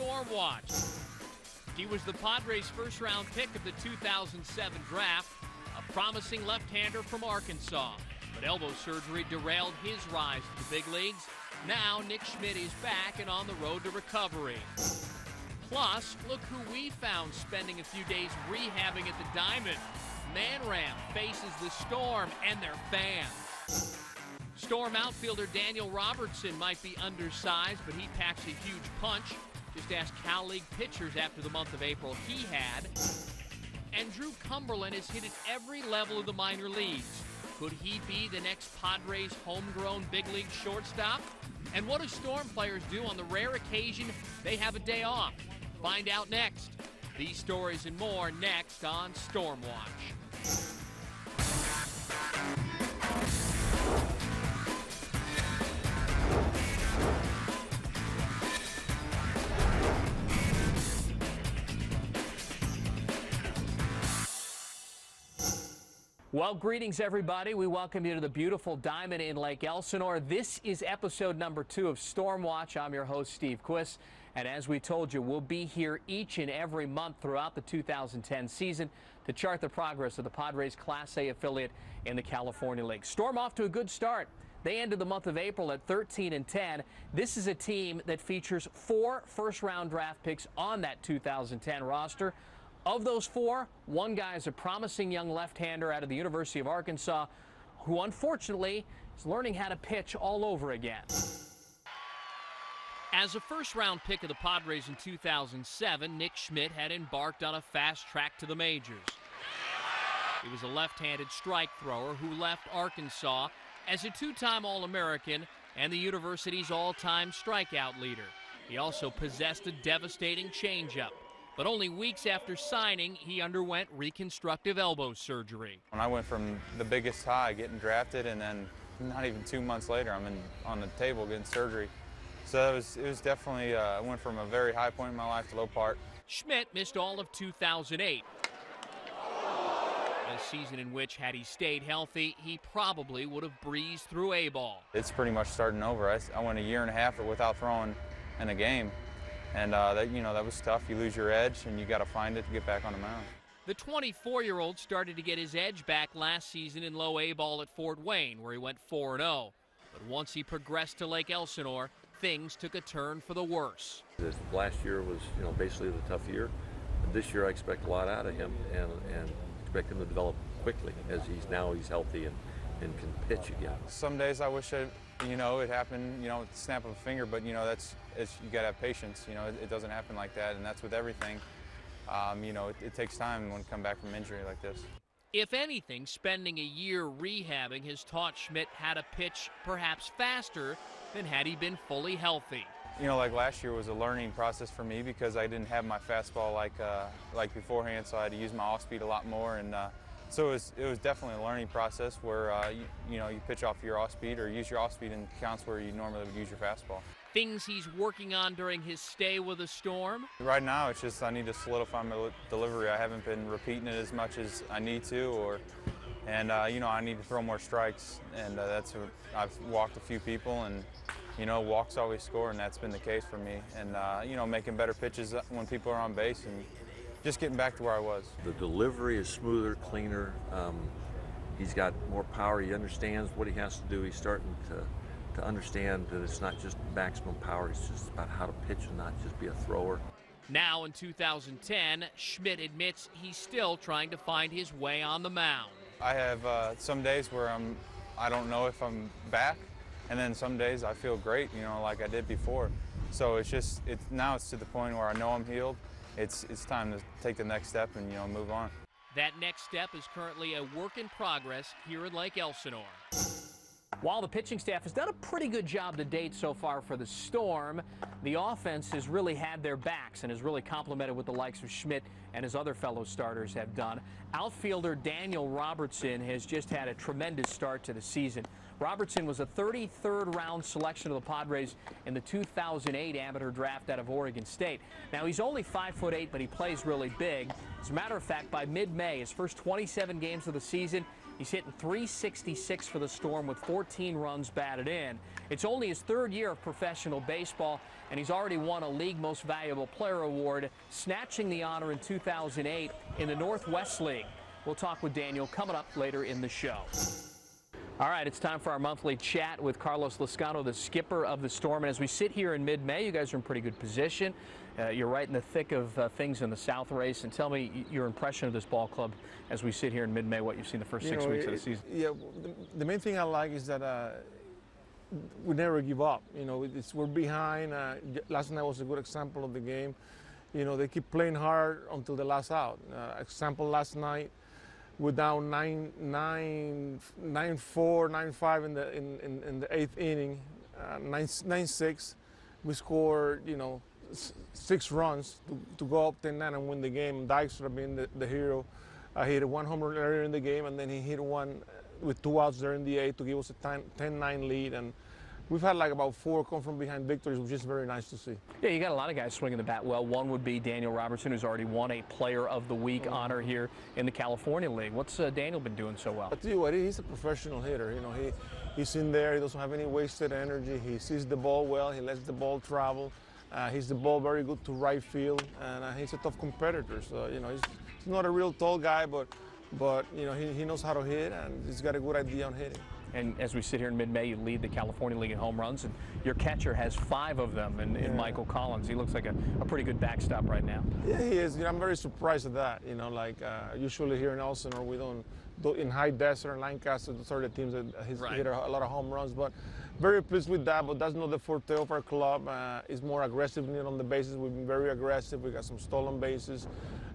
StormWatch. He was the Padres' first-round pick of the 2007 draft, a promising left-hander from Arkansas. But elbow surgery derailed his rise to the big leagues. Now Nick Schmidt is back and on the road to recovery. Plus, look who we found spending a few days rehabbing at the Diamond. Man Ram faces the Storm and their fans. Storm outfielder Daniel Robertson might be undersized, but he packs a huge punch. Just ask Cal League pitchers after the month of April he had. And Drew Cumberland has hit at every level of the minor leagues. Could he be the next Padres homegrown big league shortstop? And what do Storm players do on the rare occasion they have a day off? Find out next. These stories and more next on StormWatch. Well, greetings, everybody. We welcome you to the beautiful Diamond in Lake Elsinore. This is episode number 2 of StormWatch. I'm your host, Steve Quiss. And as we told you, we'll be here each and every month throughout the 2010 season to chart the progress of the Padres Class A affiliate in the California League. Storm off to a good start. They ended the month of April at 13-10. This is a team that features 4 first-round draft picks on that 2010 roster. Of those 4, one guy is a promising young left-hander out of the University of Arkansas who unfortunately is learning how to pitch all over again. As a first-round pick of the Padres in 2007, Nick Schmidt had embarked on a fast track to the majors. He was a left-handed strike thrower who left Arkansas as a 2-time All-American and the university's all-time strikeout leader. He also possessed a devastating changeup. But only weeks after signing, he underwent reconstructive elbow surgery. When I went from the biggest high, getting drafted, and then not even 2 months later, I'm on the table getting surgery. So it was definitely, I went from a very high point in my life to low part. Schmidt missed all of 2008. A season in which, had he stayed healthy, he probably would have breezed through A-ball. It's pretty much starting over. I went a year and a half without throwing in a game. And that was tough. You lose your edge, and you got to find it to get back on the mound. The 24-year-old started to get his edge back last season in low A-ball at Fort Wayne, where he went 4-0. But once he progressed to Lake Elsinore, things took a turn for the worse. This last year was, basically the tough year. This year, I expect a lot out of him, and expect him to develop quickly as he's healthy and can pitch again. Some days I wish it happened, with the snap of a finger, but you gotta have patience. It doesn't happen like that, and that's with everything. It takes time when you come back from injury like this. If anything, spending a year rehabbing has taught Schmidt how to pitch perhaps faster than had he been fully healthy. Like last year was a learning process for me because I didn't have my fastball like beforehand, so I had to use my off speed a lot more, and so it was definitely a learning process where you pitch off your off speed or use your off speed in counts where you normally would use your fastball. Things he's working on during his stay with the Storm? Right now, it's just I need to solidify my delivery. I haven't been repeating it as much as I need to, I need to throw more strikes, and that's what I've walked a few people, and walks always score, and that's been the case for me. And making better pitches when people are on base, and just getting back to where I was. The delivery is smoother, cleaner. He's got more power. He understands what he has to do. He's starting to understand that it's not just maximum power. It's just about how to pitch and not just be a thrower. Now in 2010, Schmidt admits he's still trying to find his way on the mound. I have some days where I don't know if I'm back, and then some days I feel great, like I did before. So now it's to the point where I know I'm healed. It's time to take the next step and move on. That next step is currently a work in progress here in Lake Elsinore. While the pitching staff has done a pretty good job to date so far for the Storm, the offense has really had their backs and has really complimented what the likes of Schmidt and his other fellow starters have done. Outfielder Daniel Robertson has just had a tremendous start to the season. Robertson was a 33rd round selection of the Padres in the 2008 amateur draft out of Oregon State. Now, he's only 5'8", but he plays really big. As a matter of fact, by mid-May, his first 27 games of the season, He's hitting .366 for the Storm with 14 runs batted in. It's only his third year of professional baseball, and he's already won a League Most Valuable Player award, snatching the honor in 2008 in the Northwest League. We'll talk with Daniel coming up later in the show. All right, it's time for our monthly chat with Carlos Lascano, the skipper of the Storm. And as we sit here in mid-May, you guys are in pretty good position. You're right in the thick of things in the South race. And tell me your impression of this ball club as we sit here in mid-May, what you've seen the first 6 weeks of the season. Yeah, the main thing I like is that we never give up. You know, we're behind. Last night was a good example of the game. You know, they keep playing hard until the last out. Example last night, we're down 9-4, 9-5 in the 8th inning, 9-6. We scored, you know, 6 runs to go up 10-9 and win the game. Dykstra being the hero. He hit 1 home run earlier in the game, and then he hit one with 2 outs there in the 8th to give us a 10-9 lead. And we've had like about 4 come from behind victories, which is very nice to see. Yeah, you got a lot of guys swinging the bat well. One would be Daniel Robertson, who's already won a Player of the Week honor here in the California League. What's Daniel been doing so well? I tell you what, he's a professional hitter. You know, he's in there. He doesn't have any wasted energy. He sees the ball well. He lets the ball travel. He's the ball very good to right field, and he's a tough competitor. So you know, he's not a real tall guy, but you know, he knows how to hit, and he's got a good idea on hitting. And as we sit here in mid-May, you lead the California League in home runs, and your catcher has 5 of them in Michael Collins. He looks like a pretty good backstop right now. Yeah, he is. You know, I'm very surprised at that. You know, like usually here in Elsinore, we don't in High Desert and Lancaster, those are the teams that he's hit a lot of home runs. But very pleased with that. But that's not the forte of our club. It's more aggressiveness on the bases. We've been very aggressive. We got some stolen bases.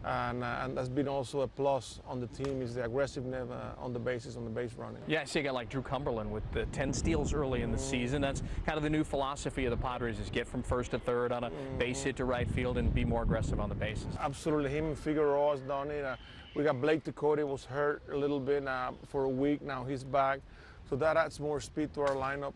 And that's been also a plus on the team is the aggressiveness on the bases, on the base running. Yeah, I see a guy like Drew Cumberland with the 10 steals early in the season. That's kind of the new philosophy of the Padres is get from first to third on a base hit to right field and be more aggressive on the bases. Absolutely. Him and Figueroa has done it. We got Blake Ducote was hurt a little bit for a week. Now he's back. So that adds more speed to our lineup.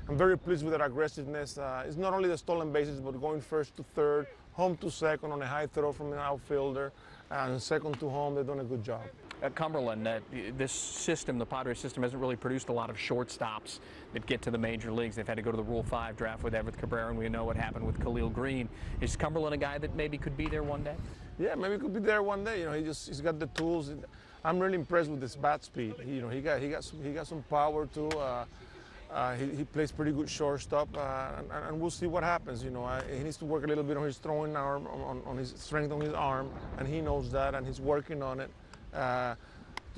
I'm very pleased with our aggressiveness. It's not only the stolen bases, but going first to third, home to second on a high throw from an outfielder, and second to home. They've done a good job. At Cumberland, this system, the Padres system, hasn't really produced a lot of shortstops that get to the major leagues. They've had to go to the Rule 5 draft with Everett Cabrera, and we know what happened with Khalil Green. Is Cumberland a guy that maybe could be there one day? Yeah, maybe he could be there one day. You know, he's got the tools. I'm really impressed with his bat speed. You know, he got some power too. He plays pretty good shortstop, and we'll see what happens. You know, he needs to work a little bit on his throwing arm, on his strength on his arm, and he knows that, and he's working on it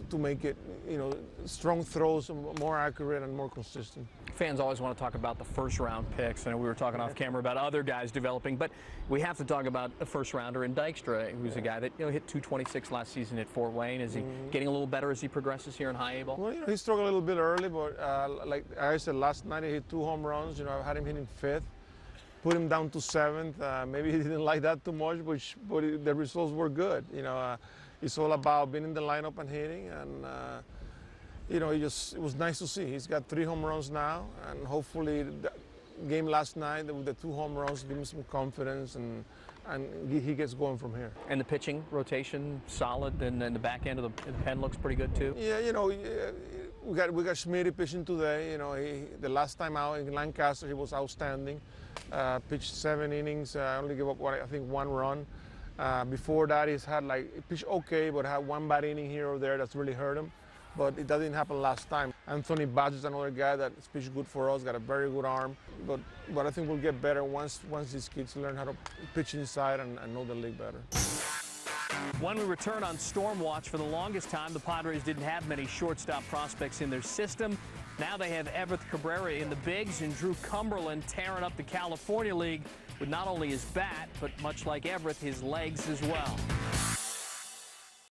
to make it, you know, strong throws, more accurate and more consistent. Fans always want to talk about the first-round picks. I know we were talking off camera about other guys developing, but we have to talk about a first-rounder in Dykstra, who's a guy that hit .226 last season at Fort Wayne. Is he getting a little better as he progresses here in high A ball? Well, you know, he struggled a little bit early, but like I said, last night he hit 2 home runs. You know, I had him hitting 5th, put him down to 7th. Maybe he didn't like that too much, but the results were good. You know, it's all about being in the lineup and hitting, and you know, it was nice to see. He's got 3 home runs now, and hopefully the game last night with the 2 home runs give him some confidence, and he gets going from here. And the pitching rotation solid, and then the back end of the pen looks pretty good too. Yeah, you know, we got Schmidt pitching today. You know, the last time out in Lancaster he was outstanding. Pitched 7 innings, only gave up I think 1 run. Before that, he pitched okay, but had 1 bad inning here or there that's really hurt him. But it didn't happen last time. Anthony Bass is another guy that's pitched good for us, got a very good arm. But I think we'll get better once these kids learn how to pitch inside and know the league better. When we return on StormWatch, for the longest time, the Padres didn't have many shortstop prospects in their system. Now they have Everett Cabrera in the bigs and Drew Cumberland tearing up the California League with not only his bat, but much like Everett, his legs as well.